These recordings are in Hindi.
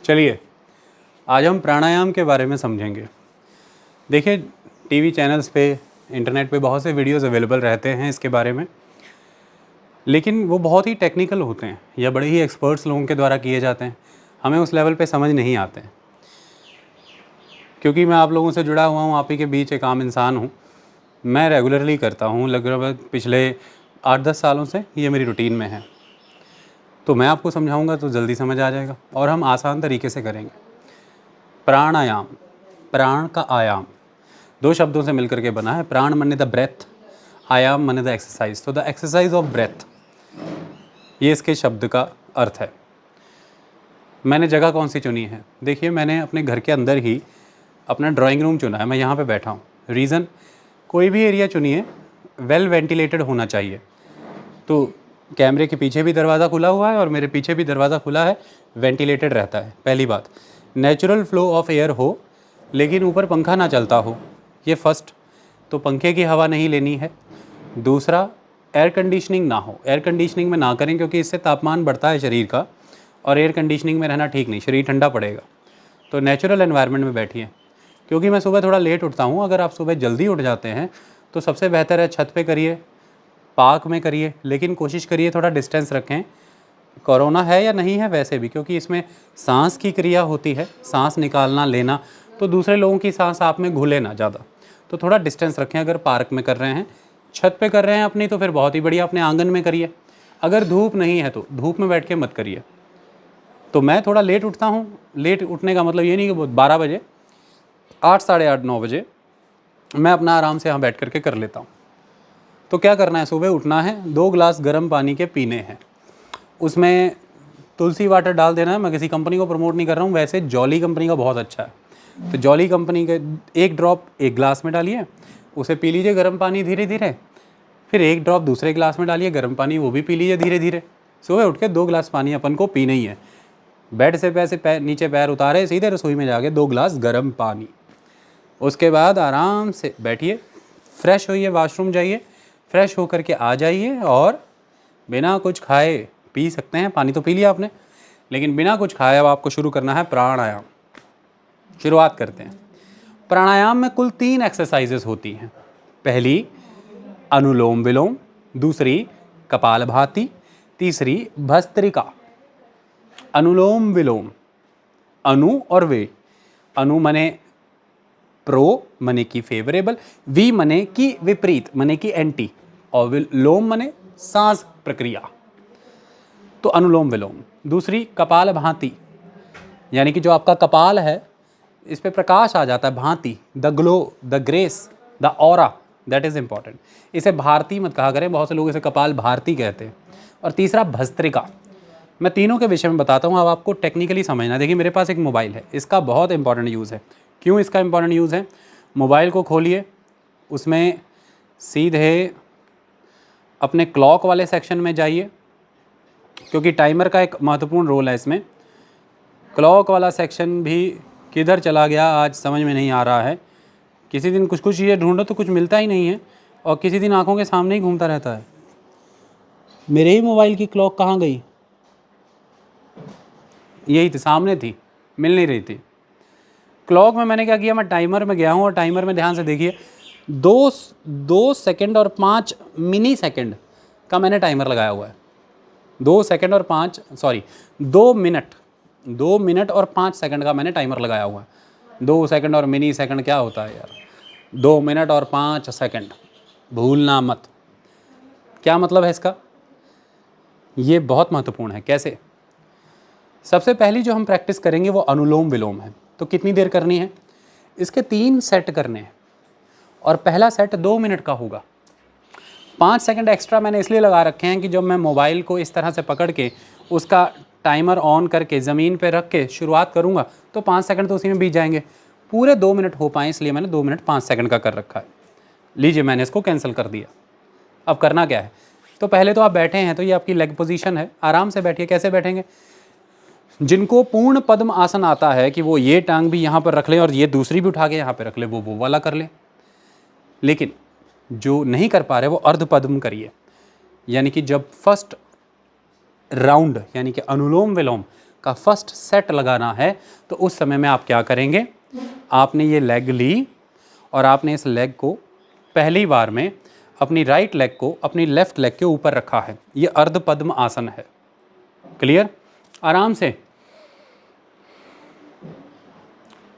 चलिए आज हम प्राणायाम के बारे में समझेंगे। देखिए टीवी चैनल्स पे, इंटरनेट पे बहुत से वीडियोस अवेलेबल रहते हैं इसके बारे में, लेकिन वो बहुत ही टेक्निकल होते हैं या बड़े ही एक्सपर्ट्स लोगों के द्वारा किए जाते हैं। हमें उस लेवल पे समझ नहीं आते हैं, क्योंकि मैं आप लोगों से जुड़ा हुआ हूँ, आप ही के बीच एक आम इंसान हूँ। मैं रेगुलरली करता हूँ, लगभग पिछले 8-10 सालों से ये मेरी रूटीन में है। तो मैं आपको समझाऊंगा तो जल्दी समझ आ जाएगा और हम आसान तरीके से करेंगे। प्राणायाम, प्राण का आयाम, दो शब्दों से मिलकर के बना है। प्राण माने द ब्रेथ, आयाम माने द एक्सरसाइज। तो द एक्सरसाइज ऑफ ब्रेथ, ये इसके शब्द का अर्थ है। मैंने जगह कौन सी चुनी है? देखिए मैंने अपने घर के अंदर ही अपना ड्राइंग रूम चुना है। मैं यहाँ पे बैठा हूँ। रीज़न, कोई भी एरिया चुनिए वेल वेंटिलेटेड होना चाहिए। तो कैमरे के पीछे भी दरवाज़ा खुला हुआ है और मेरे पीछे भी दरवाज़ा खुला है, वेंटिलेटेड रहता है। पहली बात, नेचुरल फ्लो ऑफ एयर हो, लेकिन ऊपर पंखा ना चलता हो, ये फर्स्ट। तो पंखे की हवा नहीं लेनी है। दूसरा, एयर कंडीशनिंग ना हो। एयर कंडीशनिंग में ना करें, क्योंकि इससे तापमान बढ़ता है शरीर का और एयर कंडीशनिंग में रहना ठीक नहीं, शरीर ठंडा पड़ेगा। तो नेचुरल एनवायरनमेंट में बैठिए। क्योंकि मैं सुबह थोड़ा लेट उठता हूँ, अगर आप सुबह जल्दी उठ जाते हैं तो सबसे बेहतर है छत पे करिए, पार्क में करिए, लेकिन कोशिश करिए थोड़ा डिस्टेंस रखें। कोरोना है या नहीं है वैसे भी, क्योंकि इसमें सांस की क्रिया होती है, सांस निकालना लेना, तो दूसरे लोगों की सांस आप में घुले ना ज़्यादा। तो थोड़ा डिस्टेंस रखें। अगर पार्क में कर रहे हैं, छत पे कर रहे हैं अपनी, तो फिर बहुत ही बढ़िया, अपने आंगन में करिए। अगर धूप नहीं है तो धूप में बैठ के मत करिए। तो मैं थोड़ा लेट उठता हूँ। लेट उठने का मतलब ये नहीं कि 12 बजे, 8, साढ़े 8, 9 बजे मैं अपना आराम से यहाँ बैठ करके कर लेता हूँ। तो क्या करना है, सुबह उठना है, 2 गिलास गर्म पानी के पीने हैं। उसमें तुलसी वाटर डाल देना है। मैं किसी कंपनी को प्रमोट नहीं कर रहा हूँ, वैसे जॉली कंपनी का बहुत अच्छा है। तो जॉली कंपनी के 1 ड्रॉप 1 गिलास में डालिए, उसे पी लीजिए गर्म पानी धीरे धीरे। फिर 1 ड्रॉप दूसरे गिलास में डालिए गर्म पानी, वो भी पी लीजिए धीरे धीरे। सुबह उठ के 2 गिलास पानी अपन को पीना ही है। बेड से पैर नीचे पैर उतारे, सीधे रसोई में जाके 2 गिलास गर्म पानी। उसके बाद आराम से बैठिए, फ्रेश होइए, वॉशरूम जाइए, फ्रेश होकर के आ जाइए और बिना कुछ खाए पी सकते हैं। पानी तो पी लिया आपने, लेकिन बिना कुछ खाए अब आपको शुरू करना है प्राणायाम। शुरुआत करते हैं। प्राणायाम में कुल 3 एक्सरसाइजेस होती हैं। पहली अनुलोम विलोम, दूसरी कपालभाति, तीसरी भस्त्रिका। अनुलोम विलोम, अनु और वे। अनु मने प्रो मने की फेवरेबल, वी मने की विपरीत मने की एंटी, और लोम मने सांस प्रक्रिया। तो अनुलोम विलोम। दूसरी कपाल भांति, यानी कि जो आपका कपाल है इस पे प्रकाश आ जाता है, भांति, the glow, the grace, the aura, that is important. इसे भारती मत कहा करें, बहुत से लोग इसे कपाल भारती कहते हैं। और तीसरा भस्त्रिका। मैं तीनों के विषय में बताता हूँ, अब आपको टेक्निकली समझना। देखिए मेरे पास एक मोबाइल है, इसका बहुत इंपॉर्टेंट यूज़ है। क्यों इसका इंपॉर्टेंट यूज़ है? मोबाइल को खोलिए, उसमें सीधे अपने क्लॉक वाले सेक्शन में जाइए, क्योंकि टाइमर का एक महत्वपूर्ण रोल है इसमें। क्लॉक वाला सेक्शन भी किधर चला गया आज समझ में नहीं आ रहा है। किसी दिन कुछ चीज़ें ढूंढो तो कुछ मिलता ही नहीं है, और किसी दिन आंखों के सामने ही घूमता रहता है। मेरे ही मोबाइल की क्लॉक कहाँ गई? यही थी, सामने थी, मिल नहीं रही थी। क्लॉक में मैंने क्या किया, मैं टाइमर में गया हूँ और टाइमर में ध्यान से देखिए 2 सेकंड और 5 मिनी सेकंड का मैंने टाइमर लगाया हुआ है। 2 मिनट और 5 सेकंड का मैंने टाइमर लगाया हुआ है। 2 सेकंड और मिनी सेकंड क्या होता है यार? 2 मिनट और 5 सेकंड, भूलना मत। क्या मतलब है इसका? ये बहुत महत्वपूर्ण है। कैसे? सबसे पहली जो हम प्रैक्टिस करेंगे वो अनुलोम विलोम है। तो कितनी देर करनी है? इसके 3 सेट करने हैं और पहला सेट 2 मिनट का होगा। 5 सेकंड एक्स्ट्रा मैंने इसलिए लगा रखे हैं कि जब मैं मोबाइल को इस तरह से पकड़ के उसका टाइमर ऑन करके ज़मीन पे रख के शुरुआत करूँगा तो 5 सेकंड तो उसी में बीत जाएंगे। पूरे 2 मिनट हो पाए, इसलिए मैंने 2 मिनट 5 सेकंड का कर रखा है। लीजिए, मैंने इसको कैंसिल कर दिया। अब करना क्या है? तो पहले तो आप बैठे हैं, तो ये आपकी लेग पोजीशन है। आराम से बैठिए। कैसे बैठेंगे? जिनको पूर्ण पद्म आसन आता है कि वो ये टांग भी यहाँ पर रख लें और ये दूसरी भी उठा के यहाँ पर रख ले, वो वाला कर लें। लेकिन जो नहीं कर पा रहे वो अर्ध पद्म करिए। यानी कि जब फर्स्ट राउंड यानी कि अनुलोम विलोम का फर्स्ट सेट लगाना है तो उस समय में आप क्या करेंगे, आपने ये लेग ली और आपने इस लेग को पहली बार में अपनी राइट लेग को अपनी लेफ्ट लेग के ऊपर रखा है। ये अर्ध पद्म आसन है। क्लियर? आराम से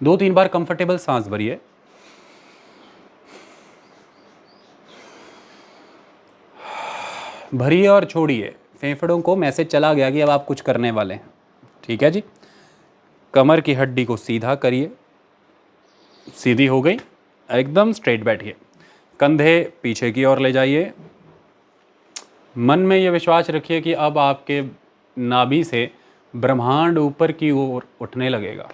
2-3 बार कंफर्टेबल सांस भरिए। भरिए और छोड़िए। फेफड़ों को मैसेज चला गया कि अब आप कुछ करने वाले हैं। ठीक है जी। कमर की हड्डी को सीधा करिए, सीधी हो गई, एकदम स्ट्रेट बैठिए। कंधे पीछे की ओर ले जाइए। मन में ये विश्वास रखिए कि अब आपके नाभि से ब्रह्मांड ऊपर की ओर उठने लगेगा।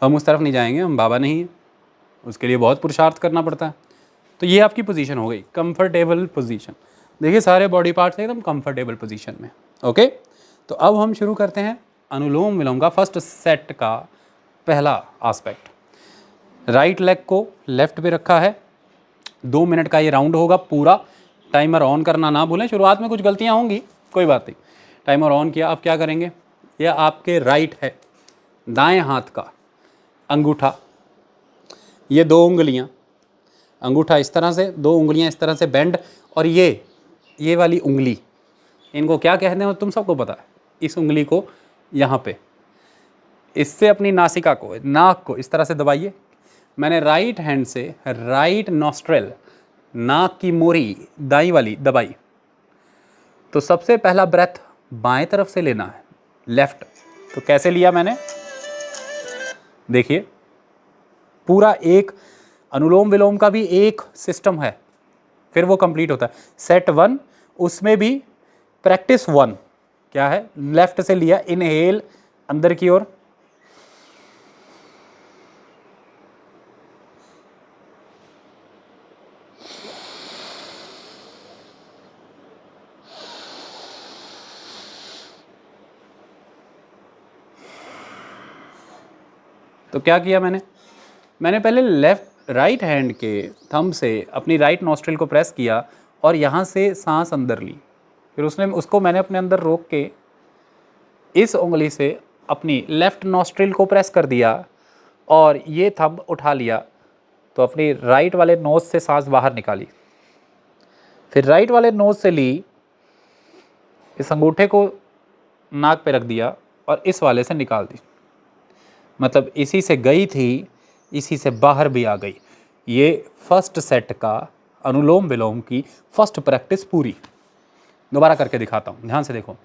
हम उस तरफ नहीं जाएंगे, हम बाबा नहीं हैं, उसके लिए बहुत पुरुषार्थ करना पड़ता है। तो ये आपकी पोजीशन हो गई, कंफर्टेबल पोजीशन। देखिए सारे बॉडी पार्ट्स एकदम कंफर्टेबल पोजीशन में। ओके, तो अब हम शुरू करते हैं अनुलोम विलोम का फर्स्ट सेट का पहला एस्पेक्ट। राइट लेग को लेफ्ट पे रखा है। 2 मिनट का ये राउंड होगा पूरा। टाइमर ऑन करना ना भूलें, शुरुआत में कुछ गलतियां होंगी, कोई बात नहीं। टाइमर ऑन किया। अब क्या करेंगे, ये आपके राइट है, दाएं हाथ का अंगूठा, ये 2 उंगलियां, अंगूठा इस तरह से, 2 उंगलियां इस तरह से बेंड, और ये वाली उंगली, इनको क्या कहते हैं तुम सबको पता है। इस उंगली को यहाँ पे, इससे अपनी नासिका को, नाक को इस तरह से दबाइए। मैंने राइट हैंड से राइट नॉस्ट्रेल, नाक की मोरी दाई वाली दबाई। तो सबसे पहला ब्रेथ बाएं तरफ से लेना है, लेफ्ट। तो कैसे लिया मैंने, देखिए पूरा एक अनुलोम विलोम का भी एक सिस्टम है, फिर वो कंप्लीट होता है। सेट 1, उसमें भी प्रैक्टिस 1 क्या है, लेफ्ट से लिया, इनहेल अंदर की ओर, तो क्या किया मैंने पहले राइट हैंड के थंब से अपनी राइट नॉस्ट्रिल को प्रेस किया और यहाँ से सांस अंदर ली। फिर उसको मैंने अपने अंदर रोक के इस उंगली से अपनी लेफ्ट नॉस्ट्रिल को प्रेस कर दिया और ये थंब उठा लिया। तो अपनी राइट वाले नोज से सांस बाहर निकाली, फिर राइट वाले नोज से ली, इस अंगूठे को नाक पे रख दिया और इस वाले से निकाल दी। मतलब इसी से गई थी, इसी से बाहर भी आ गई। ये फर्स्ट सेट का अनुलोम विलोम की फर्स्ट प्रैक्टिस पूरी। दोबारा करके दिखाता हूँ, ध्यान से देखो।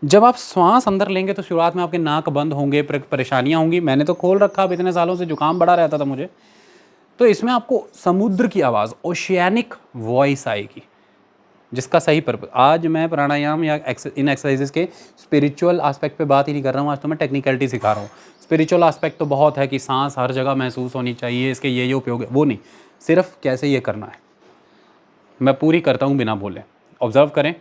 जब आप श्वास अंदर लेंगे तो शुरुआत में आपके नाक बंद होंगे, परेशानियाँ होंगी। मैंने तो खोल रखा, अब इतने सालों से जुकाम बड़ा रहता था मुझे। तो इसमें आपको समुद्र की आवाज़, ओशियानिक वॉइस आएगी, जिसका सही पर्पज। आज मैं प्राणायाम या इन एक्सरसाइजेस के स्पिरिचुअल एस्पेक्ट पे बात ही नहीं कर रहा हूँ, आज तो मैं टेक्निकलिटी सिखा रहा हूँ। स्पिरिचुअल एस्पेक्ट तो बहुत है कि सांस हर जगह महसूस होनी चाहिए, इसके ये उपयोग है, वो नहीं, सिर्फ कैसे ये करना है मैं पूरी करता हूँ बिना बोले। ऑब्जर्व करें।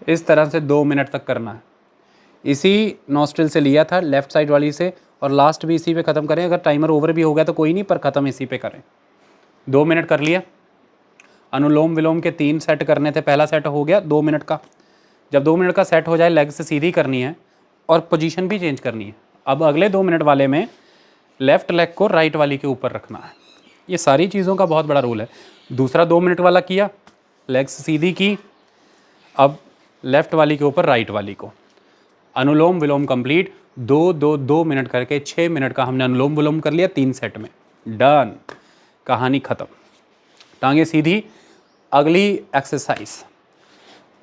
इस तरह से 2 मिनट तक करना है। इसी नॉस्ट्रिल से लिया था, लेफ्ट साइड वाली से, और लास्ट भी इसी पे ख़त्म करें। अगर टाइमर ओवर भी हो गया तो कोई नहीं, पर ख़त्म इसी पे करें। 2 मिनट कर लिया। अनुलोम विलोम के 3 सेट करने थे, पहला सेट हो गया 2 मिनट का। जब 2 मिनट का सेट हो जाए, लेग से सीधी करनी है और पोजीशन भी चेंज करनी है। अब अगले 2 मिनट वाले में लेफ्ट लेग को राइट वाली के ऊपर रखना है। ये सारी चीज़ों का बहुत बड़ा रोल है। दूसरा 2 मिनट वाला किया, लेग से सीधी की, अब लेफ्ट वाली के ऊपर राइट वाली को। अनुलोम विलोम कंप्लीट। 2 मिनट करके 6 मिनट का हमने अनुलोम विलोम कर लिया 3 सेट में। डन, कहानी ख़त्म। टांगे सीधी। अगली एक्सरसाइज,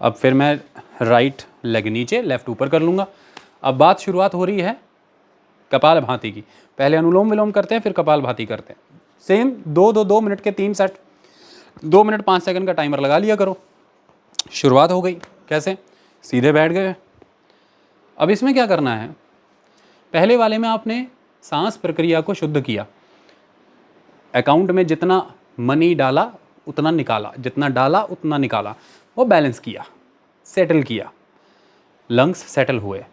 अब फिर मैं राइट लेग नीचे, लेफ्ट ऊपर कर लूँगा। अब बात शुरुआत हो रही है कपाल भाती की। पहले अनुलोम विलोम करते हैं, फिर कपाल भाती करते हैं। सेम 2 मिनट के 3 सेट, 2 मिनट 5 सेकंड का टाइमर लगा लिया करो। शुरुआत हो गई। कैसे? सीधे बैठ गए। अब इसमें क्या करना है, पहले वाले में आपने सांस प्रक्रिया को शुद्ध किया, अकाउंट में जितना मनी डाला उतना निकाला, जितना डाला उतना निकाला, वो बैलेंस किया, सेटल किया, लंग्स सेटल हुए।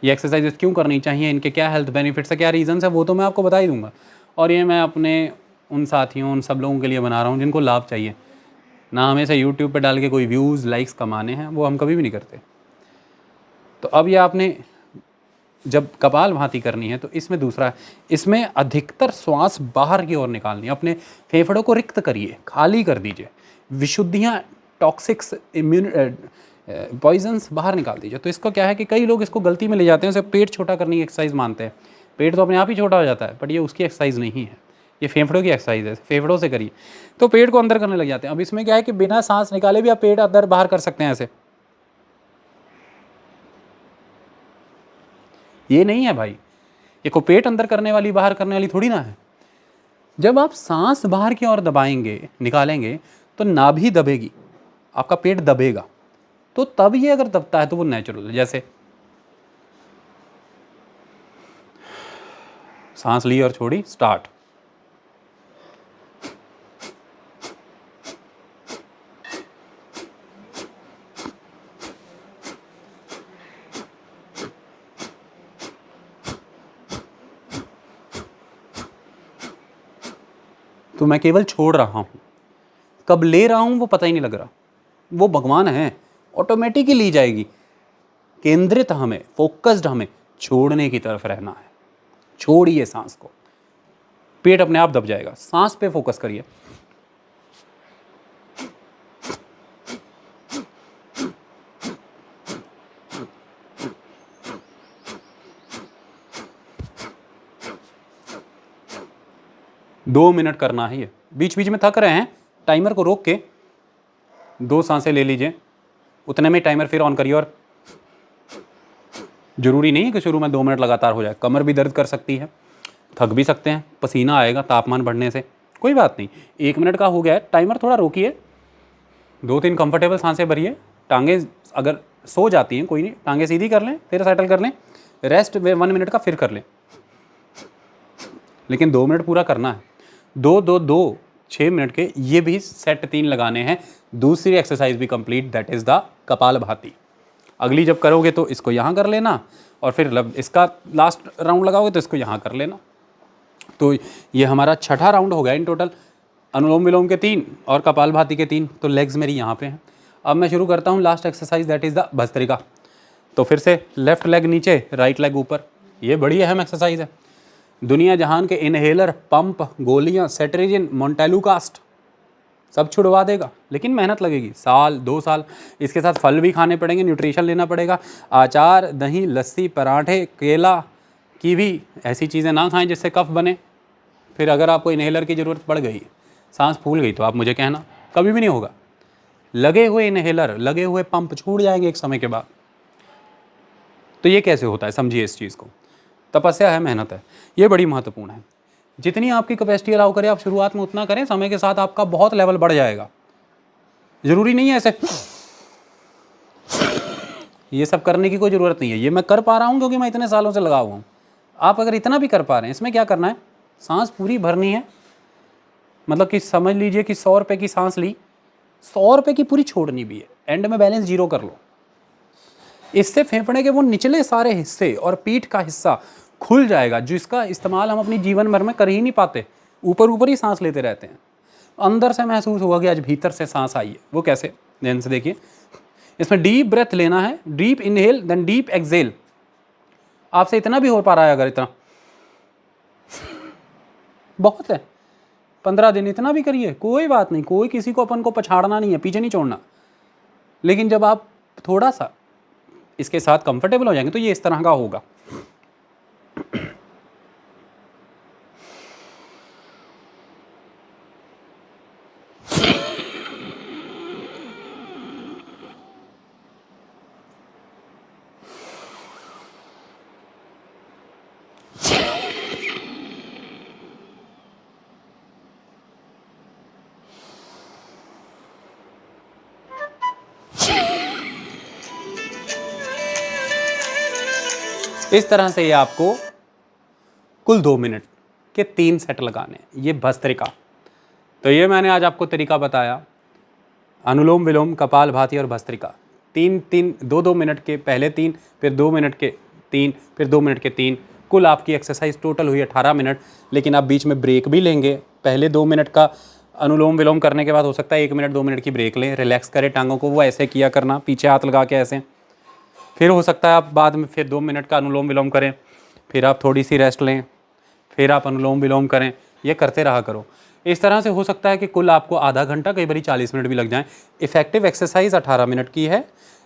ये एक्सरसाइजेस क्यों करनी चाहिए, इनके क्या हेल्थ बेनिफिट्स है, क्या रीजंस है, वो तो मैं आपको बता ही दूंगा। और ये मैं अपने उन साथियों, उन सब लोगों के लिए बना रहा हूँ जिनको लाभ चाहिए, ना हमें से यूट्यूब पे डाल के कोई व्यूज़ लाइक्स कमाने हैं, वो हम कभी भी नहीं करते। तो अब ये आपने जब कपालभाति करनी है तो इसमें दूसरा, इसमें अधिकतर श्वास बाहर की ओर निकालनी है। अपने फेफड़ों को रिक्त करिए, खाली कर दीजिए, विशुद्धियाँ, टॉक्सिक्स, पॉइजन्स बाहर निकाल दीजिए। तो इसको क्या है कि कई लोग इसको गलती में ले जाते हैं, उसे पेट छोटा करने की एक्सरसाइज मानते हैं। पेट तो अपने आप ही छोटा हो जाता है, बट ये उसकी एक्सरसाइज नहीं है, ये फेफड़ों की एक्सरसाइज है, फेफड़ों से करिए। तो पेट को अंदर करने लग जाते हैं। अब इसमें क्या है कि बिना सांस निकाले भी आप पेट अंदर बाहर कर सकते हैं ऐसे। ये नहीं है भाई, ये को पेट अंदर करने वाली बाहर करने वाली थोड़ी ना है। जब आप सांस बाहर की ओर दबाएंगे, निकालेंगे, तो नाभि दबेगी, आपका पेट दबेगा। तो तब ये अगर दबता है तो वो नेचुरल है। जैसे सांस ली और छोड़ी, स्टार्ट। तो मैं केवल छोड़ रहा हूं, कब ले रहा हूं वो पता ही नहीं लग रहा। वो भगवान है, ऑटोमेटिकली ली जाएगी। केंद्रित हमें, फोकस्ड हमें छोड़ने की तरफ रहना है। छोड़िए सांस को, पेट अपने आप दब जाएगा। सांस पे फोकस करिए। दो मिनट करना है ये। बीच बीच में थक रहे हैं, टाइमर को रोक के 2 सांसें ले लीजिए, उतने में टाइमर फिर ऑन करिए। और जरूरी नहीं है कि शुरू में 2 मिनट लगातार हो जाए, कमर भी दर्द कर सकती है, थक भी सकते हैं, पसीना आएगा तापमान बढ़ने से, कोई बात नहीं। 1 मिनट का हो गया है, टाइमर थोड़ा रोकिए, 2-3 कंफर्टेबल सांसें भरिए। टांगे अगर सो जाती हैं कोई नहीं, टांगे सीधी कर लें, फिर सेटल कर लें, रेस्ट 1 मिनट का फिर कर लें, लेकिन 2 मिनट पूरा करना है। 2-2-2 6 मिनट के, ये भी सेट 3 लगाने हैं। दूसरी एक्सरसाइज भी complete, that is the kapalbhati. अगली जब करोगे तो इसको यहाँ कर लेना, और फिर इसका लास्ट राउंड लगाओगे तो इसको यहाँ कर लेना। तो ये हमारा छठा राउंड हो गया इन टोटल। अनुलोम विलोम के 3 और कपालभाति के 3। तो लेग्स मेरी यहाँ पे हैं। अब मैं शुरू करता हूँ last exercise, that is the bhastrika. तो फिर से लेफ्ट लेग नीचे, राइट लेग ऊपर। ये बड़ी अहम एक्सरसाइज है। दुनिया जहान के इनहेलर, पंप, गोलियाँ, सेट्रिजिन, मोन्टेलुकास्ट सब छुड़वा देगा, लेकिन मेहनत लगेगी, 1-2 साल। इसके साथ फल भी खाने पड़ेंगे, न्यूट्रिशन लेना पड़ेगा। अचार, दही, लस्सी, पराठे, केला, कीवी, ऐसी चीज़ें ना खाएं जिससे कफ बने। फिर अगर आपको इनहेलर की ज़रूरत पड़ गई, सांस फूल गई, तो आप मुझे कहना, कभी भी नहीं होगा। लगे हुए इनहेलर, लगे हुए पंप छूट जाएंगे एक समय के बाद। तो ये कैसे होता है, समझिए इस चीज़ को। तपस्या है, मेहनत है, ये बड़ी महत्वपूर्ण है। जितनी आपकी कैपेसिटी अलाउ करे, आप शुरुआत में उतना करें, समय के साथ आपका बहुत लेवल बढ़ जाएगा। ज़रूरी नहीं है ऐसे ये सब करने की कोई ज़रूरत नहीं है। ये मैं कर पा रहा हूँ क्योंकि मैं इतने सालों से लगा हुआ हूँ। आप अगर इतना भी कर पा रहे हैं, इसमें क्या करना है, सांस पूरी भरनी है। मतलब कि समझ लीजिए कि 100 रुपये की सांस ली, 100 रुपये की पूरी छोड़नी भी है। एंड में बैलेंस 0 कर लो। इससे फेफड़े के वो निचले सारे हिस्से और पीठ का हिस्सा खुल जाएगा, जिसका इस्तेमाल हम अपनी जीवन भर में कर ही नहीं पाते। ऊपर ऊपर ही सांस लेते रहते हैं। अंदर से महसूस होगा कि आज भीतर से सांस आई है। वो कैसे, ध्यान से देखिए। इसमें डीप ब्रेथ लेना है, deep inhale then deep exhale. आपसे इतना भी हो पा रहा है, अगर इतना बहुत है, 15 दिन इतना भी करिए, कोई बात नहीं। कोई किसी को अपन को पछाड़ना नहीं है, पीछे नहीं छोड़ना। लेकिन जब आप थोड़ा सा इसके साथ कंफर्टेबल हो जाएंगे तो ये इस तरह का होगा। इस तरह से ये आपको कुल 2 मिनट के 3 सेट लगाने, ये भस्त्रिका। तो ये मैंने आज आपको तरीका बताया, अनुलोम विलोम, कपालभाति और भस्त्रिका। 3-3, 2-2 मिनट के पहले 3, फिर 2 मिनट के 3, फिर 2 मिनट के 3, कुल आपकी एक्सरसाइज टोटल हुई 18 मिनट। लेकिन आप बीच में ब्रेक भी लेंगे। पहले 2 मिनट का अनुलोम विलोम करने के बाद हो सकता है 1 मिनट 2 मिनट की ब्रेक लें, रिलैक्स करें टांगों को, वो ऐसे किया करना, पीछे हाथ लगा के ऐसे। फिर हो सकता है आप बाद में फिर 2 मिनट का अनुलोम विलोम करें, फिर आप थोड़ी सी रेस्ट लें, फिर आप अनुलोम विलोम करें, ये करते रहा करो। इस तरह से हो सकता है कि कुल आपको आधा घंटा, कई बार 40 मिनट भी लग जाएं। इफेक्टिव एक्सरसाइज 18 मिनट की है,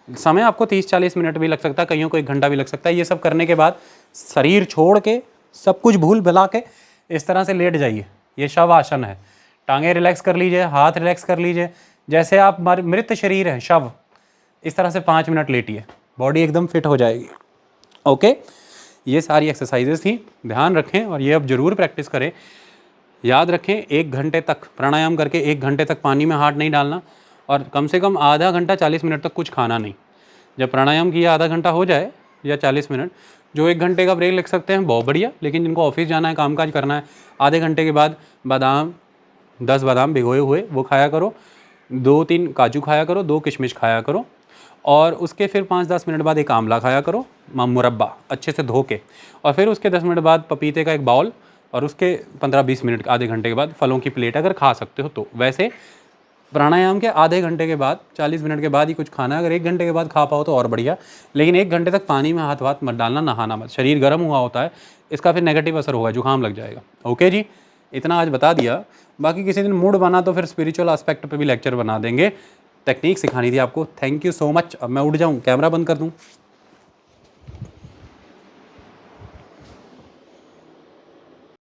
समय आपको 30-40 मिनट भी लग सकता है, कईयों को 1 घंटा भी लग सकता है। ये सब करने के बाद शरीर छोड़ के, सब कुछ भूल भुला के इस तरह से लेट जाइए। ये शव आसन है। टांगें रिलैक्स कर लीजिए, हाथ रिलैक्स कर लीजिए, जैसे आप मृत शरीर हैं, शव। इस तरह से 5 मिनट लेटिए, बॉडी एकदम फिट हो जाएगी। ओके, ये सारी एक्सरसाइजेस थी, ध्यान रखें और ये अब ज़रूर प्रैक्टिस करें। याद रखें 1 घंटे तक प्राणायाम करके 1 घंटे तक पानी में हाथ नहीं डालना, और कम से कम आधा घंटा 40 मिनट तक कुछ खाना नहीं। जब प्राणायाम किया आधा घंटा हो जाए या 40 मिनट, जो 1 घंटे का ब्रेक ले सकते हैं बहुत बढ़िया, लेकिन जिनको ऑफिस जाना है, कामकाज करना है, आधे घंटे के बाद बादाम, 10 बादाम भिगोए हुए वो खाया करो, 2-3 काजू खाया करो, 2 किशमिश खाया करो, और उसके फिर 5-10 मिनट बाद एक आंवला खाया करो, मुरब्बा अच्छे से धो के, और फिर उसके 10 मिनट बाद पपीते का एक बाउल, और उसके 15-20 मिनट आधे घंटे के बाद फलों की प्लेट अगर खा सकते हो तो। वैसे प्राणायाम के आधे घंटे के बाद 40 मिनट के बाद ही कुछ खाना, अगर 1 घंटे के बाद खा पाओ तो और बढ़िया, लेकिन 1 घंटे तक पानी में हाथ वाथ मत डालना, नहाना मत। शरीर गर्म हुआ होता है, इसका फिर नेगेटिव असर होगा, जुकाम लग जाएगा। ओके जी, इतना आज बता दिया। बाकी किसी दिन मूड बना तो फिर स्पिरिचुअल एस्पेक्ट पे भी लेक्चर बना देंगे। टेक्निक सिखानी थी आपको। Thank you so much. अब मैं उठ जाऊँ, कैमरा बंद कर दूँ।